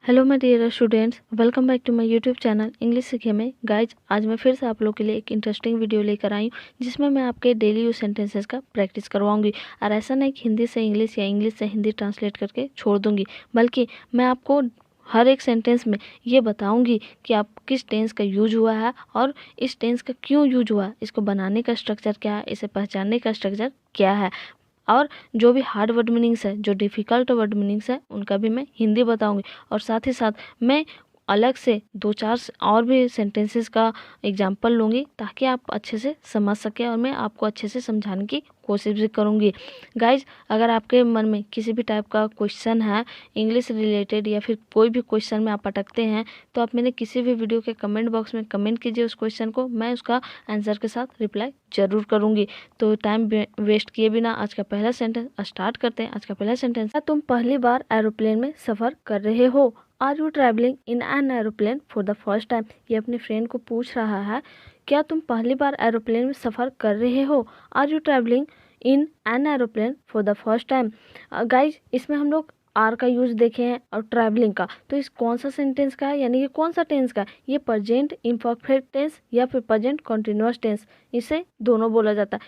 Hello my dear students, welcome back to my YouTube channel English सीखे में। Guys, आज मैं फिर से आप लोग के लिए एक इंटरेस्टिंग वीडियो लेकर आई हूँ जिसमें मैं आपके डेली यूज सेंटेंसेस का प्रैक्टिस करवाऊंगी। और ऐसा नहीं कि हिंदी से इंग्लिश या इंग्लिश से हिंदी ट्रांसलेट करके छोड़ दूंगी, बल्कि मैं आपको हर एक सेंटेंस में ये बताऊंगी कि आप किस टेंस का यूज हुआ है और इस टेंस का क्यों यूज हुआ है, इसको बनाने का स्ट्रक्चर क्या है, इसे पहचानने का स्ट्रक्चर क्या है। और जो भी हार्ड वर्ड मीनिंग्स है, जो डिफ़िकल्ट वर्ड मीनिंग्स है, उनका भी मैं हिंदी बताऊंगी। और साथ ही साथ मैं अलग से दो चार और भी सेंटेंसेस का एग्जांपल लूँगी ताकि आप अच्छे से समझ सकें और मैं आपको अच्छे से समझाने की कोशिश भी करूँगी। गाइज, अगर आपके मन में किसी भी टाइप का क्वेश्चन है इंग्लिश रिलेटेड या फिर कोई भी क्वेश्चन में आप अटकते हैं, तो आप मेरे किसी भी वीडियो के कमेंट बॉक्स में कमेंट कीजिए उस क्वेश्चन को, मैं उसका आंसर के साथ रिप्लाई ज़रूर करूँगी। तो टाइम वेस्ट किए बिना आज का पहला सेंटेंस स्टार्ट करते हैं। आज का पहला सेंटेंस है, तुम पहली बार एरोप्लेन में सफ़र कर रहे हो। Are you travelling in an aeroplane for the first time. ये अपने फ्रेंड को पूछ रहा है, क्या तुम पहली बार एरोप्लेन में सफ़र कर रहे हो। Are you travelling in an aeroplane for the first time. Guys, इसमें हम लोग आर का यूज देखे हैं और ट्रैवलिंग का, तो इस कौन सा सेंटेंस का है, यानी कि कौन सा टेंस का है, ये प्रेजेंट इम्परफेक्ट टेंस या फिर प्रेजेंट कॉन्टिन्यूअस टेंस, इसे दोनों बोला जाता है।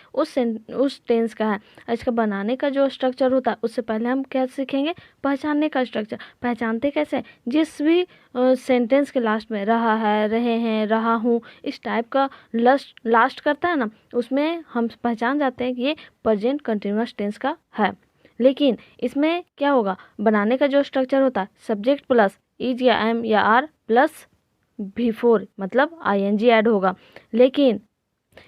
उस टेंस का है। इसका बनाने का जो स्ट्रक्चर होता है उससे पहले हम क्या सीखेंगे, पहचानने का स्ट्रक्चर। पहचानते कैसे, जिस भी सेंटेंस के लास्ट में रहा है, रहे हैं, रहा हूँ, इस टाइप का लास्ट करता है ना, उसमें हम पहचान जाते हैं कि ये प्रेजेंट कंटिन्यूअस टेंस का है। लेकिन इसमें क्या होगा, बनाने का जो स्ट्रक्चर होता है, सब्जेक्ट प्लस इज या एम या आर प्लस बिफोर, मतलब आईएनजी ऐड होगा। लेकिन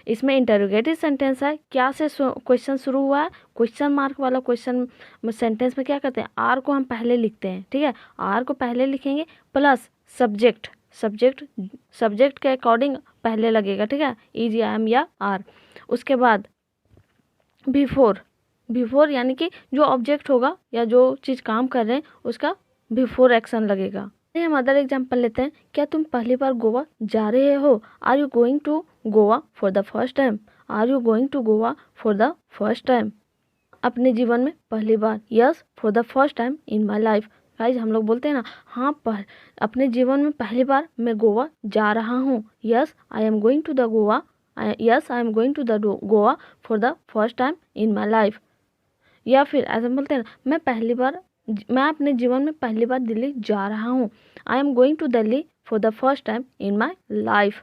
इसमें इंटरोगेटिव सेंटेंस है, क्या से क्वेश्चन शुरू हुआ है, क्वेश्चन मार्क वाला क्वेश्चन सेंटेंस में क्या करते हैं, आर को हम पहले लिखते हैं। ठीक है, आर को पहले लिखेंगे प्लस सब्जेक्ट सब्जेक्ट के अकॉर्डिंग पहले लगेगा। ठीक है, इज या एम या आर। उसके बाद बिफोर यानी कि जो ऑब्जेक्ट होगा या जो चीज़ काम कर रहे हैं उसका बिफोर एक्शन लगेगा। हम अदर एग्जाम्पल लेते हैं, क्या तुम पहली बार गोवा जा रहे हो। Are you going to Goa for the first time. Are you going to Goa for the first time. अपने जीवन में पहली बार, yes for the first time in my life. Guys, हम लोग बोलते हैं ना, हाँ अपने जीवन में पहली बार मैं गोवा जा रहा हूँ। Yes I am going to the Goa. Yes I am going to the Goa for the first time in my life. या फिर ऐसा बोलते हैं ना, मैं अपने जीवन में पहली बार दिल्ली जा रहा हूँ। I am going to Delhi for the first time in my life.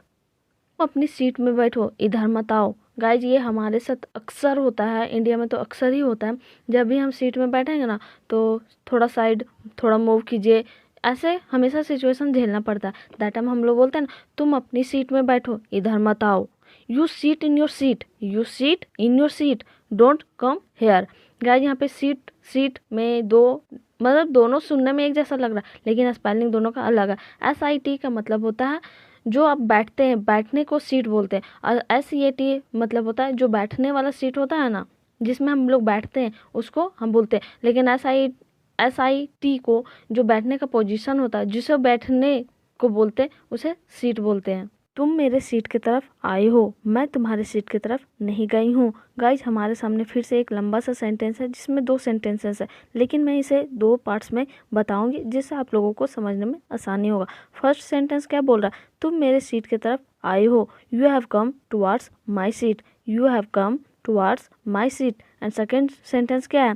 अपनी सीट में बैठो, इधर मत आओ। गाइज, ये हमारे साथ अक्सर होता है, इंडिया में तो अक्सर ही होता है। जब भी हम सीट में बैठेंगे ना, तो थोड़ा साइड, थोड़ा मूव कीजिए, ऐसे हमेशा सिचुएशन झेलना पड़ता है। दैट टाइम हम लोग बोलते हैं ना, तुम अपनी सीट में बैठो, इधर मत आओ। You seat in your seat, you seat in your seat, don't come here. Guys, यहाँ पे सीट में दो, मतलब दोनों सुनने में एक जैसा लग रहा है, लेकिन स्पेलिंग दोनों का अलग है। SIT का मतलब होता है जो आप बैठते हैं, बैठने को सीट बोलते हैं। और SEAT मतलब होता है जो बैठने वाला सीट होता है ना, जिसमें हम लोग बैठते हैं, उसको हम बोलते हैं। लेकिन SIT को जो बैठने का पोजीशन होता है, जिसे बैठने को बोलते हैं, उसे सीट बोलते हैं। तुम मेरे सीट की तरफ आए हो, मैं तुम्हारे सीट की तरफ नहीं गई हूँ। गाइज, हमारे सामने फिर से एक लंबा सा सेंटेंस है जिसमें दो सेंटेंसेस है, लेकिन मैं इसे दो पार्ट्स में बताऊंगी जिससे आप लोगों को समझने में आसानी होगा। फर्स्ट सेंटेंस क्या बोल रहा है, तुम मेरे सीट की तरफ आए हो। You have come towards my seat. You have come towards my seat. And second sentence क्या है,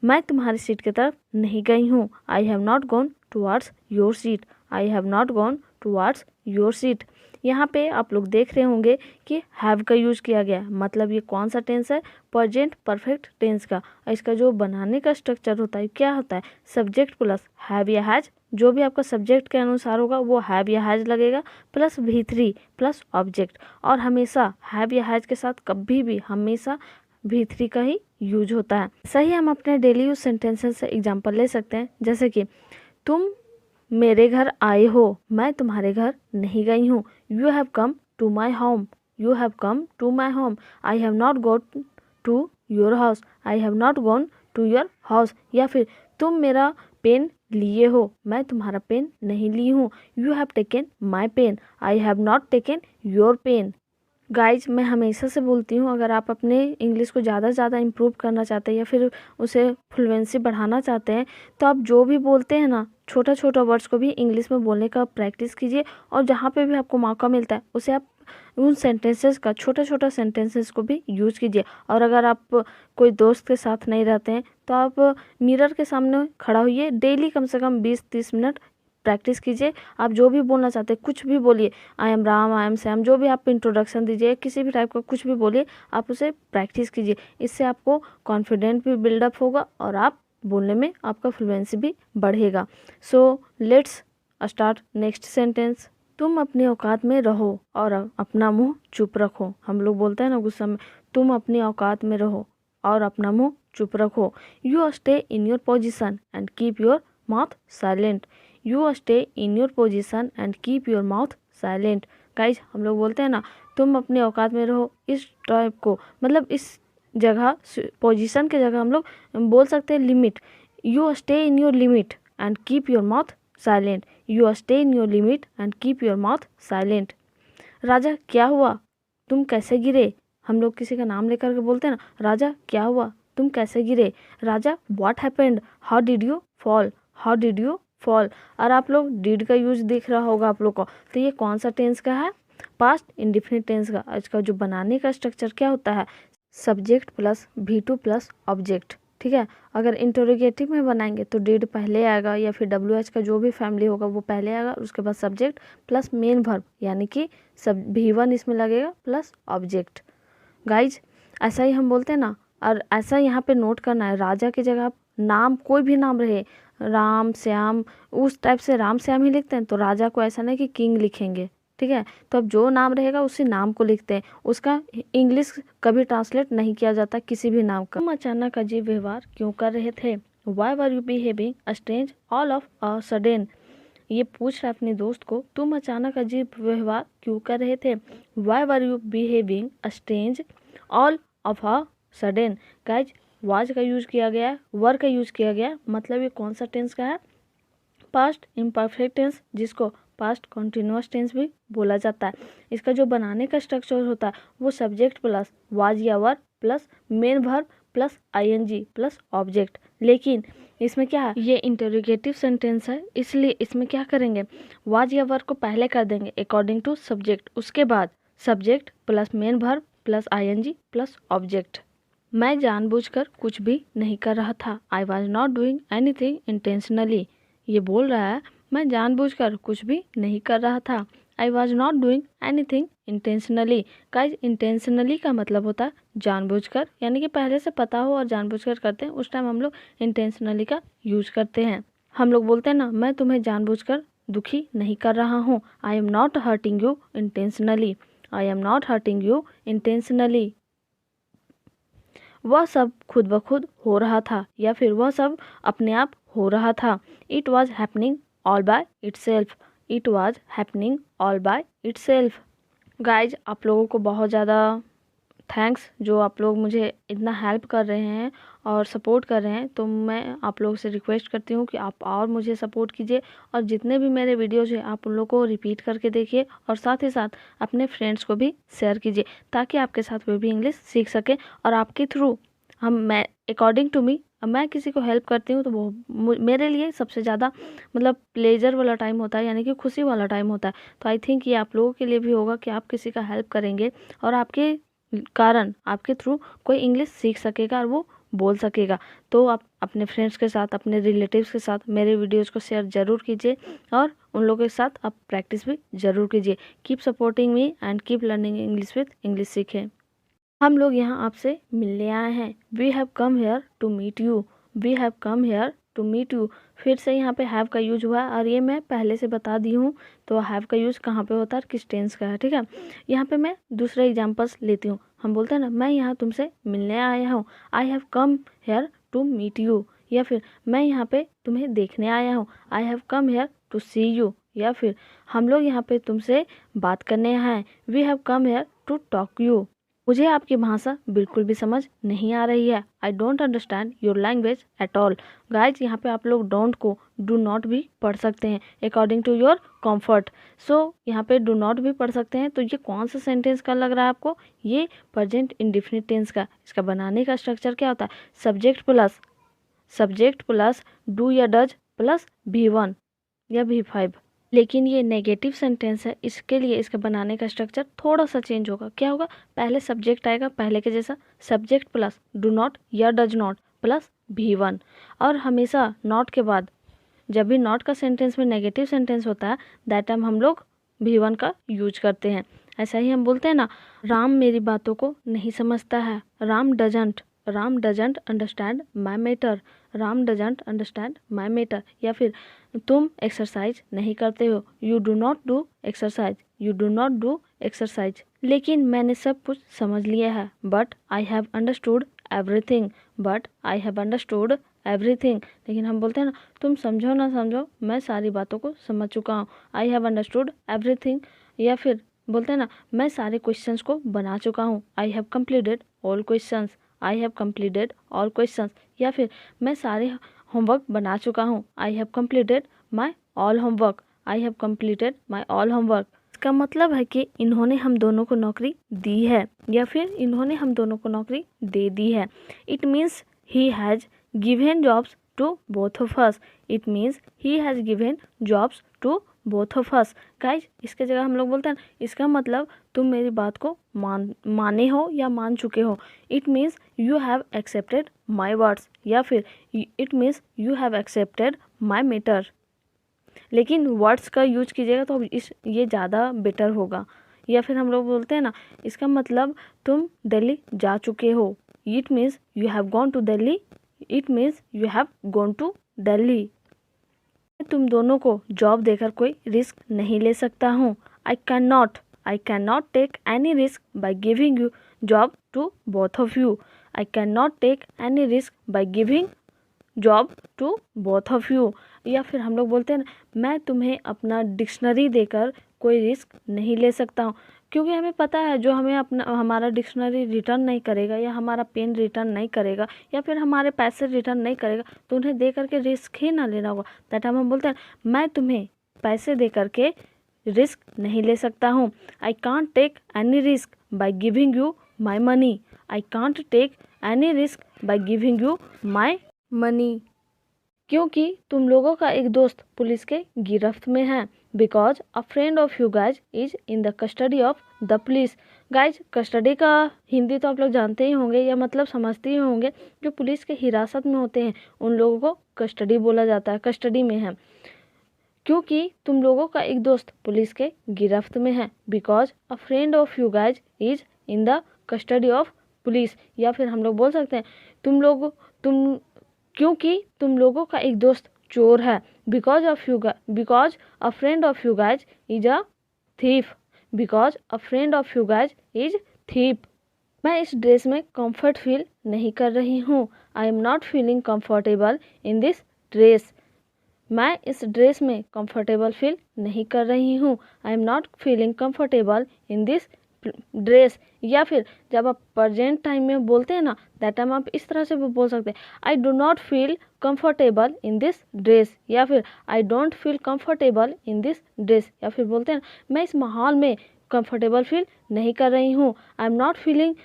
मैं तुम्हारी सीट की तरफ नहीं गई हूँ। I have not gone towards your seat. I have not gone towards your seat. यहाँ पे आप लोग देख रहे होंगे कि हैव का यूज किया गया है, मतलब ये कौन सा टेंस है, प्रेजेंट परफेक्ट टेंस का। इसका जो बनाने का स्ट्रक्चर होता है क्या होता है, सब्जेक्ट प्लस हैव या हैज। जो भी आपका सब्जेक्ट के अनुसार होगा वो हैव या हैज लगेगा, प्लस V3 प्लस ऑब्जेक्ट। और हमेशा हैव या हैज के साथ कभी भी हमेशा V3 का ही यूज होता है। सही, हम अपने डेली यूज सेंटेंसेस से एग्जाम्पल ले सकते हैं, जैसे कि तुम मेरे घर आए हो, मैं तुम्हारे घर नहीं गई हूँ। You have come to my home. You have come to my home. I have not gone to your house. I have not gone to your house. या फिर तुम मेरा पेन लिए हो, मैं तुम्हारा पेन नहीं ली हूँ। You have taken my pen. I have not taken your pen. Guys मैं हमेशा से बोलती हूँ, अगर आप अपने इंग्लिश को ज़्यादा से ज़्यादा इम्प्रूव करना चाहते हैं या फिर उसे फ्लुएंसी बढ़ाना चाहते हैं, तो आप जो भी बोलते हैं ना, छोटा छोटा वर्ड्स को भी इंग्लिश में बोलने का प्रैक्टिस कीजिए। और जहाँ पे भी आपको मौका मिलता है उसे आप उन सेंटेंसेस का, छोटा छोटा सेंटेंसेस को भी यूज़ कीजिए। और अगर आप कोई दोस्त के साथ नहीं रहते हैं तो आप मिरर के सामने खड़ा होइए, डेली कम से कम 20-30 मिनट प्रैक्टिस कीजिए। आप जो भी बोलना चाहते हैं कुछ भी बोलिए, I am Ram, I am Shyam, जो भी आप इंट्रोडक्शन दीजिए, किसी भी टाइप का कुछ भी बोलिए, आप उसे प्रैक्टिस कीजिए। इससे आपको कॉन्फिडेंट भी बिल्डअप होगा और आप बोलने में आपका फ्लुएंसी भी बढ़ेगा। So let's start next sentence. तुम अपनी औकात में रहो और अपना मुंह चुप रखो। हम लोग बोलते हैं ना गुस्सा में, तुम अपनी औकात में रहो और अपना मुंह चुप रखो। You stay in your position and keep your mouth silent. You stay in your position and keep your mouth silent. Guys हम लोग बोलते हैं ना, तुम अपने औकात में रहो, इस टाइप को मतलब इस जगह पोजीशन के जगह हम लोग बोल सकते हैं limit. You stay in your limit and keep your mouth silent. You stay in your limit and keep your mouth silent. राजा क्या हुआ, तुम कैसे गिरे। हम लोग किसी का नाम लेकर के बोलते हैं ना, राजा क्या हुआ, तुम कैसे गिरे। Raja what happened, how did you fall, how did you fall. और आप लोग डिड का यूज दिख रहा होगा आप लोग को, तो ये कौन सा टेंस का है, पास्ट इंडिफिनिट टेंस का। इसका जो बनाने का स्ट्रक्चर क्या होता है, subject plus V2 plus object. ठीक है, अगर इंटरोगेटिव में बनाएंगे तो डिड पहले आएगा या फिर WH का जो भी फैमिली होगा वो पहले आएगा, उसके बाद सब्जेक्ट प्लस मेन वर्ब, यानी कि सब V1 इसमें लगेगा प्लस ऑब्जेक्ट। गाइज ऐसा ही हम बोलते हैं ना, और ऐसा यहाँ पे नोट करना है, राजा की जगह आप नाम कोई भी नाम रहे, राम श्याम, उस टाइप से राम श्याम ही लिखते हैं, तो राजा को ऐसा नहीं कि किंग लिखेंगे। ठीक है, तो अब जो नाम रहेगा उसी नाम को लिखते हैं, उसका इंग्लिश कभी ट्रांसलेट नहीं किया जाता किसी भी नाम का। तुम अचानक अजीब व्यवहार क्यों कर रहे थे। Why were you behaving strange all of a sudden. ये पूछ रहा है अपने दोस्त को, तुम अचानक अजीब व्यवहार क्यों कर रहे थे। Why were you behaving strange all of a sudden. Guys was का यूज किया गया है, वर का यूज किया गया है, मतलब ये कौन सा टेंस का है, पास्ट इम्परफेक्ट टेंस, जिसको पास्ट कॉन्टिन्यूअस टेंस भी बोला जाता है। इसका जो बनाने का स्ट्रक्चर होता है वो सब्जेक्ट प्लस वाज या वर plus main verb plus ING plus object. लेकिन इसमें क्या है, ये इंटरोगेटिव सेंटेंस है, इसलिए इसमें क्या करेंगे, वाज या वर को पहले कर देंगे अकॉर्डिंग टू सब्जेक्ट, उसके बाद subject plus main verb plus ING plus object. मैं जानबूझकर कुछ भी नहीं कर रहा था। I was not doing anything intentionally. ये बोल रहा है मैं जानबूझकर कुछ भी नहीं कर रहा था। I was not doing anything intentionally. Guys intentionally का मतलब होता है जानबूझकर, यानी कि पहले से पता हो और जानबूझकर करते हैं, उस टाइम हम लोग इंटेंशनली का यूज करते हैं। हम लोग बोलते हैं ना, मैं तुम्हें जानबूझकर दुखी नहीं कर रहा हूँ। I am not hurting you intentionally. I am not hurting you intentionally. वह सब खुद ब खुद हो रहा था या फिर वह सब अपने आप हो रहा था। It was happening all by itself. It was happening all by itself. Guys आप लोगों को बहुत ज़्यादा थैंक्स, जो आप लोग मुझे इतना हेल्प कर रहे हैं और सपोर्ट कर रहे हैं। तो मैं आप लोगों से रिक्वेस्ट करती हूँ कि आप और मुझे सपोर्ट कीजिए, और जितने भी मेरे वीडियोज़ हैं आप उन लोगों को रिपीट करके देखिए, और साथ ही साथ अपने फ्रेंड्स को भी शेयर कीजिए, ताकि आपके साथ वे भी इंग्लिश सीख सकें। और आपके थ्रू मैं अकॉर्डिंग टू मी, मैं किसी को हेल्प करती हूँ तो वो मेरे लिए सबसे ज़्यादा मतलब प्लेजर वाला टाइम होता है, यानी कि खुशी वाला टाइम होता है। तो आई थिंक ये आप लोगों के लिए भी होगा कि आप किसी का हेल्प करेंगे और आपके कारण, आपके थ्रू कोई इंग्लिश सीख सकेगा और वो बोल सकेगा। तो आप अपने फ्रेंड्स के साथ, अपने रिलेटिव्स के साथ मेरे वीडियोज़ को शेयर ज़रूर कीजिए, और उन लोगों के साथ आप प्रैक्टिस भी ज़रूर कीजिए। Keep supporting me and keep learning English with English सीखें। हम लोग यहाँ आपसे मिलने आए हैं। We have come here to meet you. We have come here to meet you. फिर से यहाँ पे हैव का यूज हुआ है, और ये मैं पहले से बता दी हूँ, तो हैव का यूज कहाँ पे होता है और किस टेंस का है। ठीक है, यहाँ पे मैं दूसरा एग्जाम्पल्स लेती हूँ। हम बोलते हैं ना, मैं यहाँ तुमसे मिलने आया हूँ। I have come here to meet you. या फिर मैं यहाँ पे तुम्हें देखने आया हूँ। I have come here to see you. या फिर हम लोग यहाँ पे तुमसे बात करने आए हैं। We have come here to talk you. मुझे आपकी भाषा बिल्कुल भी समझ नहीं आ रही है। I don't understand your language at all. Guys यहाँ पे आप लोग डोंट को डू नॉट भी पढ़ सकते हैं अकॉर्डिंग टू योर कम्फर्ट। सो यहाँ पे डू नॉट भी पढ़ सकते हैं। तो ये कौन सा सेंटेंस का लग रहा है आपको? ये प्रेजेंट इंडेफिनिट टेंस का। इसका बनाने का स्ट्रक्चर क्या होता है? सब्जेक्ट प्लस डू या डज प्लस V1 या V5। लेकिन ये नेगेटिव सेंटेंस है, इसके लिए इसका बनाने का स्ट्रक्चर थोड़ा सा चेंज होगा। क्या होगा? पहले सब्जेक्ट आएगा पहले के जैसा, सब्जेक्ट प्लस डू नॉट या डज नॉट प्लस V1। और हमेशा नॉट के बाद जब भी नॉट का सेंटेंस में नेगेटिव सेंटेंस होता है दैट टाइम हम लोग V1 का यूज करते हैं। ऐसा ही हम बोलते हैं ना, राम मेरी बातों को नहीं समझता है। Ram doesn't understand my matter. Ram doesn't understand my matter. या फिर तुम एक्सरसाइज नहीं करते हो। You do not do exercise. लेकिन मैंने सब कुछ समझ लिया है। But I have understood everything. लेकिन हम बोलते हैं ना, तुम समझो ना समझो मैं सारी बातों को समझ चुका हूँ। I have understood everything. या फिर बोलते हैं ना, मैं सारे क्वेश्चंस को बना चुका हूँ। I have completed all questions. या फिर मैं सारे होमवर्क बना चुका हूँ। I have completed my all homework. इसका मतलब है कि इन्होंने हम दोनों को नौकरी दी है या फिर इन्होंने हम दोनों को नौकरी दे दी है। It means he has given jobs to both of us. Guys इसके जगह हम लोग बोलते हैं इसका मतलब तुम मेरी बात को माने हो या मान चुके हो। It means you have accepted my words या फिर it means you have accepted my matter. लेकिन वर्ड्स का यूज कीजिएगा तो ये ज़्यादा बेटर होगा। या फिर हम लोग बोलते हैं ना, इसका मतलब तुम दिल्ली जा चुके हो। It means you have gone to Delhi. तुम दोनों को जॉब देकर कोई रिस्क नहीं ले सकता हूँ। I can not take any risk by giving you job to both of you. या फिर हम लोग बोलते हैं ना, मैं तुम्हें अपना डिक्शनरी देकर कोई रिस्क नहीं ले सकता हूँ। क्योंकि हमें पता है जो हमें हमारा डिक्शनरी रिटर्न नहीं करेगा या हमारा पेन रिटर्न नहीं करेगा या फिर हमारे पैसे रिटर्न नहीं करेगा तो उन्हें दे करके रिस्क ही ना लेना होगा। दैट टाइम हम बोलते हैं मैं तुम्हें पैसे दे करके रिस्क नहीं ले सकता हूँ। I can't take any risk by giving you my money. क्योंकि तुम लोगों का एक दोस्त पुलिस के गिरफ्त में है। Because a friend of you guys is in the custody of the police. Guys custody का हिंदी तो आप लोग जानते ही होंगे या मतलब समझते ही होंगे। जो पुलिस के हिरासत में होते हैं उन लोगों को कस्टडी बोला जाता है, कस्टडी में है। क्योंकि तुम लोगों का एक दोस्त पुलिस के गिरफ्त में है। Because a friend of you guys is in the custody of police. या फिर हम लोग बोल सकते हैं क्योंकि तुम लोगों का एक दोस्त चोर है। Because a friend of you guys is a thief. मैं इस ड्रेस में कंफर्ट फील नहीं कर रही हूँ। I am not feeling comfortable in this dress. मैं इस ड्रेस में कंफर्टेबल फील नहीं कर रही हूँ। I am not feeling comfortable in this dress. या फिर जब आप प्रेजेंट टाइम में बोलते हैं ना दैट टाइम आप इस तरह से भी बोल सकते हैं, I do not feel comfortable in this dress या फिर I don't feel comfortable in this dress. या फिर बोलते हैं मैं इस माहौल में कंफर्टेबल फील नहीं कर रही हूँ। I am not feeling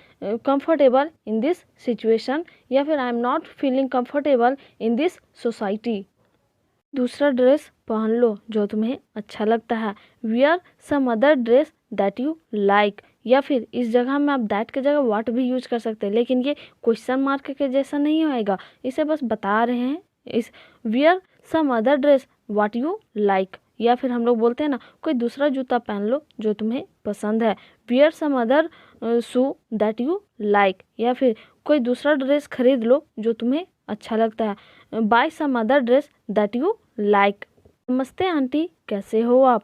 comfortable in this situation या फिर I am not feeling comfortable in this society. दूसरा ड्रेस पहन लो जो तुम्हें अच्छा लगता है। Wear some other dress that you like. या फिर इस जगह में आप दैट के जगह व्हाट भी यूज कर सकते हैं, लेकिन ये क्वेश्चन मार्क के जैसा नहीं होएगा। इसे बस बता रहे हैं इस wear some other dress what you like. या फिर हम लोग बोलते हैं ना, कोई दूसरा जूता पहन लो जो तुम्हें पसंद है। Wear some other shoe that you like. या फिर कोई दूसरा ड्रेस खरीद लो जो तुम्हें अच्छा लगता है। Buy some other dress that you like. नमस्ते आंटी, कैसे हो आप?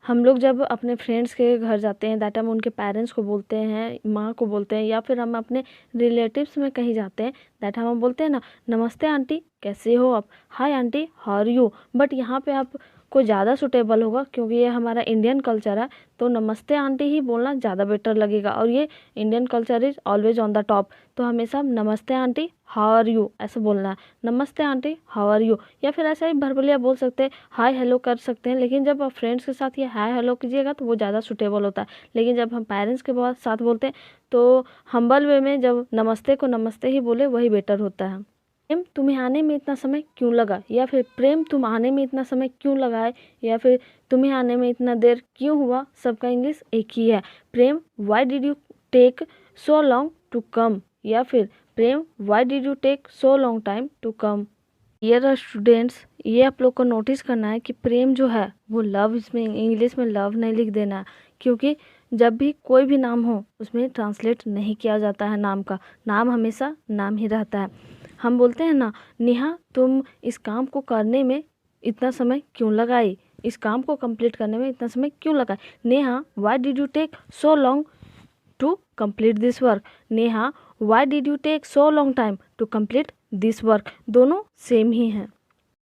हम लोग जब अपने फ्रेंड्स के घर जाते हैं दैट हम उनके पेरेंट्स को बोलते हैं, माँ को बोलते हैं या फिर हम अपने रिलेटिव्स में कहीं जाते हैं दैट हम बोलते हैं ना, नमस्ते आंटी, कैसे हो आप? Hi aunty, how are you? But यहाँ पे आप को ज़्यादा सूटेबल होगा, क्योंकि ये हमारा इंडियन कल्चर है, तो नमस्ते आंटी ही बोलना ज़्यादा बेटर लगेगा। और ये Indian culture is always on the top, तो हमेशा नमस्ते आंटी हाउ आर यू ऐसे बोलना है, नमस्ते आंटी हाउ आर यू। या फिर ऐसा ही भरबलिया बोल सकते हैं, हाय हेलो कर सकते हैं, लेकिन जब आप फ्रेंड्स के साथ ये हाय हेलो कीजिएगा तो वो ज़्यादा सूटेबल होता है। लेकिन जब हम पेरेंट्स के साथ बोलते हैं तो हम्बल वे में जब नमस्ते को नमस्ते ही बोले वही बेटर होता है। प्रेम तुम्हें आने में इतना समय क्यों लगा, या फिर प्रेम तुम आने में इतना समय क्यों लगा है, या फिर तुम्हें आने में इतना देर क्यों हुआ, सबका इंग्लिश एक ही है। Prem why did you take so long to come, या फिर Prem why did you take so long time to come. Dear students, ये आप लोग को नोटिस करना है कि प्रेम जो है वो लव, इसमें इंग्लिश में लव नहीं लिख देना है, क्योंकि जब भी कोई भी नाम हो उसमें ट्रांसलेट नहीं किया जाता है नाम का, नाम हमेशा नाम ही रहता है। हम बोलते हैं ना, नेहा तुम इस काम को करने में इतना समय क्यों लगाई, इस काम को कंप्लीट करने में इतना समय क्यों लगाई। Neha why did you take so long to complete this work, Neha why did you take so long time to complete this work, दोनों सेम ही हैं।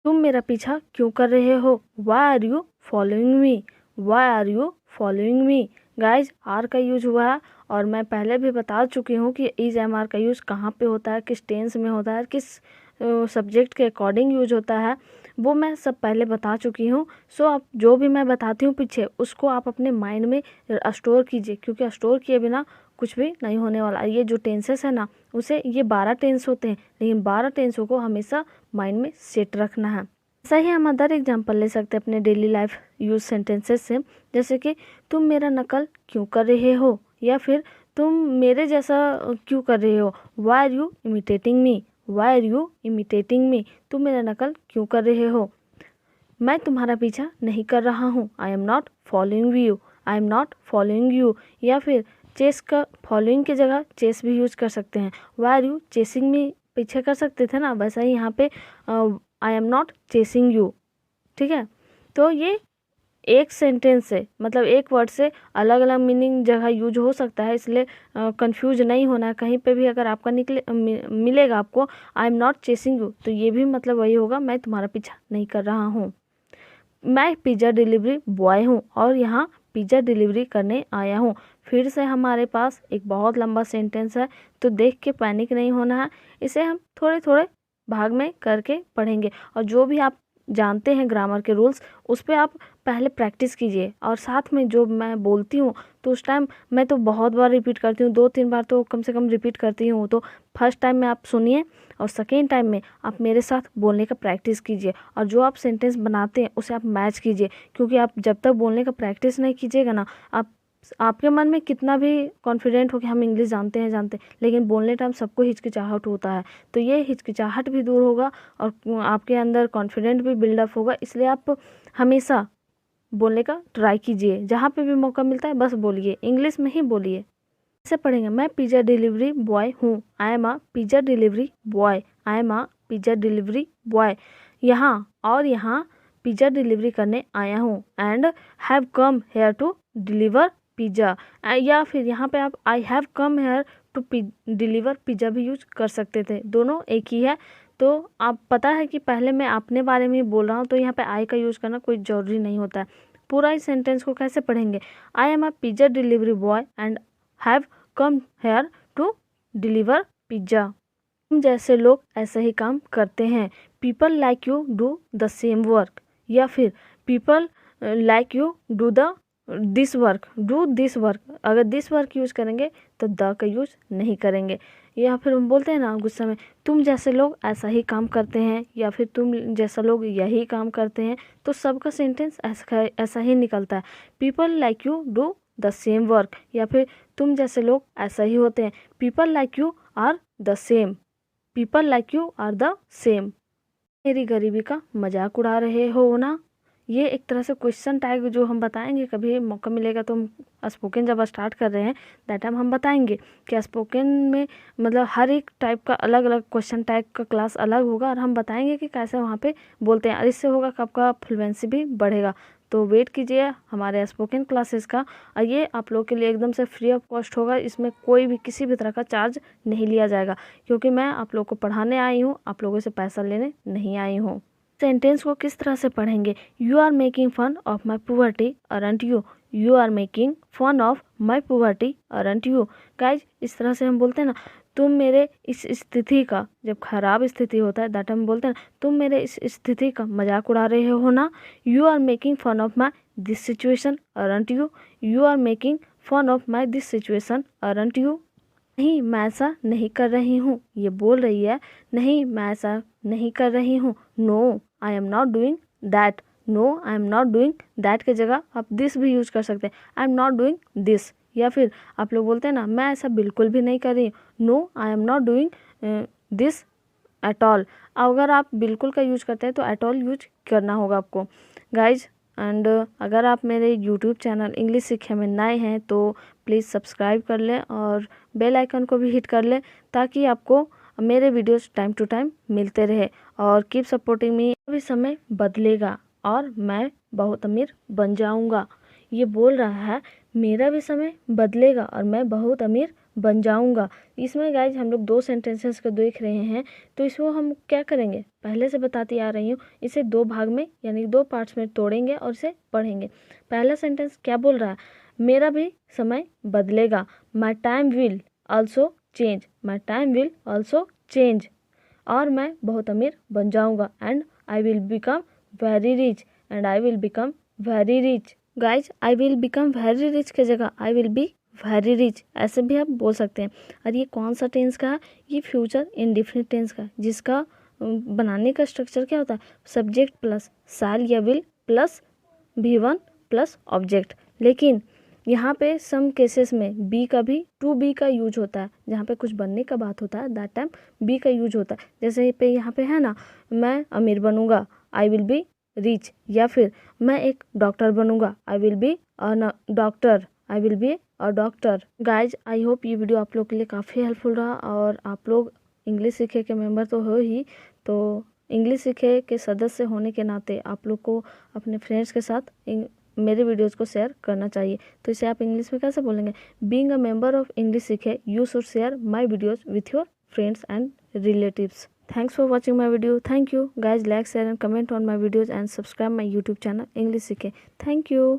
तुम मेरा पीछा क्यों कर रहे हो, why are you following me, why are you following me. Guys r का यूज हुआ है, और मैं पहले भी बता चुकी हूँ कि इज एम आर का यूज़ कहाँ पे होता है, किस टेंस में होता है, किस सब्जेक्ट के अकॉर्डिंग यूज होता है, वो मैं सब पहले बता चुकी हूँ। सो आप जो भी मैं बताती हूँ पीछे उसको आप अपने माइंड में स्टोर कीजिए, क्योंकि स्टोर किए बिना कुछ भी नहीं होने वाला। ये जो टेंसेस है ना, उसे ये 12 टेंस होते हैं, लेकिन 12 टेंसों को हमेशा माइंड में सेट रखना है। ऐसा ही हम अदर एग्जाम्पल ले सकते हैं अपने डेली लाइफ यूज सेंटेंसेस से, जैसे कि तुम मेरा नकल क्यों कर रहे हो, या फिर तुम मेरे जैसा क्यों कर रहे हो, why are you imitating me, why are you imitating me, तुम मेरा नकल क्यों कर रहे हो। मैं तुम्हारा पीछा नहीं कर रहा हूँ, I am not following you, I am not following you. या फिर चेस का फॉलोइंग की जगह चेस भी यूज कर सकते हैं, वाई आर यू चेसिंग मी पीछे कर सकते थे ना, वैसा ही यहाँ पे आई एम नॉट चेसिंग यू। ठीक है, तो ये एक सेंटेंस से मतलब एक वर्ड से अलग अलग मीनिंग जगह यूज हो सकता है, इसलिए कंफ्यूज नहीं होना है। कहीं पे भी अगर आपका मिलेगा आपको आई एम नॉट चेसिंग यू, तो ये भी मतलब वही होगा, मैं तुम्हारा पीछा नहीं कर रहा हूँ। मैं पिज़्ज़ा डिलीवरी बॉय हूँ और यहाँ पिज़्ज़ा डिलीवरी करने आया हूँ। फिर से हमारे पास एक बहुत लंबा सेंटेंस है, तो देख के पैनिक नहीं होना है, इसे हम थोड़े थोड़े भाग में करके पढ़ेंगे। और जो भी आप जानते हैं ग्रामर के रूल्स, उस पर आप पहले प्रैक्टिस कीजिए, और साथ में जो मैं बोलती हूँ तो उस टाइम मैं तो बहुत बार रिपीट करती हूँ, 2-3 बार तो कम से कम रिपीट करती हूँ। तो फर्स्ट टाइम में आप सुनिए और सेकेंड टाइम में आप मेरे साथ बोलने का प्रैक्टिस कीजिए, और जो आप सेंटेंस बनाते हैं उसे आप मैच कीजिए, क्योंकि आप जब तक बोलने का प्रैक्टिस नहीं कीजिएगा ना, आपके मन में कितना भी कॉन्फिडेंट हो कि हम इंग्लिश जानते हैं, लेकिन बोलने टाइम सबको हिचकिचाहट होता है, तो ये हिचकिचाहट भी दूर होगा और आपके अंदर कॉन्फिडेंट भी बिल्डअप होगा। इसलिए आप हमेशा बोलने का ट्राई कीजिए, जहाँ पे भी मौका मिलता है बस बोलिए, इंग्लिश में ही बोलिए। ऐसे पढ़ेंगे, मैं पिज़्ज़ा डिलीवरी बॉय हूँ, I am a pizza delivery boy, I am a pizza delivery boy. यहाँ पिज़्ज़ा डिलीवरी करने आया हूँ, and have come here to deliver pizza. या फिर यहाँ पे आप I have come here to deliver pizza भी यूज कर सकते थे, दोनों एक ही है। तो आप पता है कि पहले मैं अपने बारे में ही बोल रहा हूँ, तो यहाँ पे आई का यूज़ करना कोई ज़रूरी नहीं होता है। पूरा इस सेंटेंस को कैसे पढ़ेंगे, I am a pizza delivery boy and have come here to deliver pizza. तुम जैसे लोग ऐसा ही काम करते हैं, people like you do the same work. या फिर people like you do this work, do this work. अगर दिस वर्क यूज़ करेंगे तो द का यूज़ नहीं करेंगे। या फिर हम बोलते हैं ना गुस्सा में, तुम जैसे लोग ऐसा ही काम करते हैं, या फिर तुम जैसा लोग यही काम करते हैं, तो सबका सेंटेंस ऐसा ही निकलता है, people like you do the same work. या फिर तुम जैसे लोग ऐसा ही होते हैं, people like you are the same, people like you are the same. मेरी गरीबी का मजाक उड़ा रहे हो ना, ये एक तरह से क्वेश्चन टैग जो हम बताएंगे, कभी मौका मिलेगा तो हम स्पोकन जब स्टार्ट कर रहे हैं दैट टाइम हम बताएंगे कि स्पोकन में मतलब हर एक टाइप का अलग अलग क्वेश्चन टैग का क्लास अलग होगा, और हम बताएंगे कि कैसे वहाँ पे बोलते हैं, और इससे होगा कि आपका फ्लुएंसी भी बढ़ेगा। तो वेट कीजिए हमारे स्पोकन क्लासेस का, और ये आप लोग के लिए एकदम से फ्री ऑफ कॉस्ट होगा, इसमें कोई भी किसी भी तरह का चार्ज नहीं लिया जाएगा, क्योंकि मैं आप लोग को पढ़ाने आई हूँ, आप लोगों से पैसा लेने नहीं आई हूँ। सेंटेंस को किस तरह से पढ़ेंगे? You are making fun of my poverty aren't you. You are making fun of my poverty aren't you. Guys इस तरह से हम बोलते हैं ना, तुम मेरे इस स्थिति का, जब खराब स्थिति होता है दैट हम बोलते हैं ना, तुम मेरे इस स्थिति का मजाक उड़ा रहे हो ना। You are making fun of my this situation aren't you. You are making fun of my this situation aren't you. नहीं मैं ऐसा नहीं कर रही हूँ, ये बोल रही है नहीं मैं ऐसा नहीं कर रही हूँ। No I am not doing that. No I am not doing that की जगह आप दिस भी यूज कर सकते हैं, I am not doing this. या फिर आप लोग बोलते हैं ना, मैं ऐसा बिल्कुल भी नहीं कर रही हूँ, no I am not doing this at all. अगर आप बिल्कुल का यूज करते हैं तो एट ऑल यूज करना होगा आपको गाइज। एंड अगर आप मेरे यूट्यूब चैनल इंग्लिश सीखे में नए हैं तो प्लीज़ सब्सक्राइब कर लें और बेल आइकन को भी हिट कर लें, ताकि आपको मेरे वीडियोस टाइम टू टाइम मिलते रहे। और कीप सपोर्टिंग मी। अभी समय बदलेगा और मैं बहुत अमीर बन जाऊंगा। ये बोल रहा है मेरा भी समय बदलेगा और मैं बहुत अमीर बन जाऊंगा। इसमें गाइज हम लोग दो सेंटेंसेस को देख रहे हैं, तो इसको हम क्या करेंगे, पहले से बताती आ रही हूँ, इसे दो भाग में यानी दो पार्ट्स में तोड़ेंगे और इसे पढ़ेंगे। पहला सेंटेंस क्या बोल रहा है, मेरा भी समय बदलेगा, my time will also change. My time will also change. और मैं बहुत अमीर बन जाऊंगा, and I will become very rich. And I will become very rich. Guys I will become very rich की जगह I will be very rich ऐसे भी आप बोल सकते हैं। और ये कौन सा टेंस का है, ये फ्यूचर इंडेफिनिट टेंस का है, जिसका बनाने का स्ट्रक्चर क्या होता है, सब्जेक्ट प्लस शैल या will plus V1 plus object. लेकिन यहाँ पे सम केसेस में बी का भी टू बी का यूज होता है, जहाँ पे कुछ बनने का बात होता है दैट टाइम बी का यूज होता है। जैसे पे यहाँ पे है ना, मैं अमीर बनूंगा, आई विल बी रिच। या फिर मैं एक डॉक्टर बनूंगा, I will be a doctor. I will be a doctor. Guys I hope ये वीडियो आप लोग के लिए काफ़ी हेल्पफुल रहा। और आप लोग इंग्लिश सीखे के मेंबर तो हो ही, तो इंग्लिश सीखे के सदस्य होने के नाते आप लोग को अपने फ्रेंड्स के साथ मेरे वीडियोस को शेयर करना चाहिए। तो इसे आप इंग्लिश में कैसे बोलेंगे, being a member of English Seekhe you should share my videos with your friends and relatives. Thanks for watching my video. Thank you guys. Like, share and comment on my videos and subscribe my YouTube channel English CK. Thank you.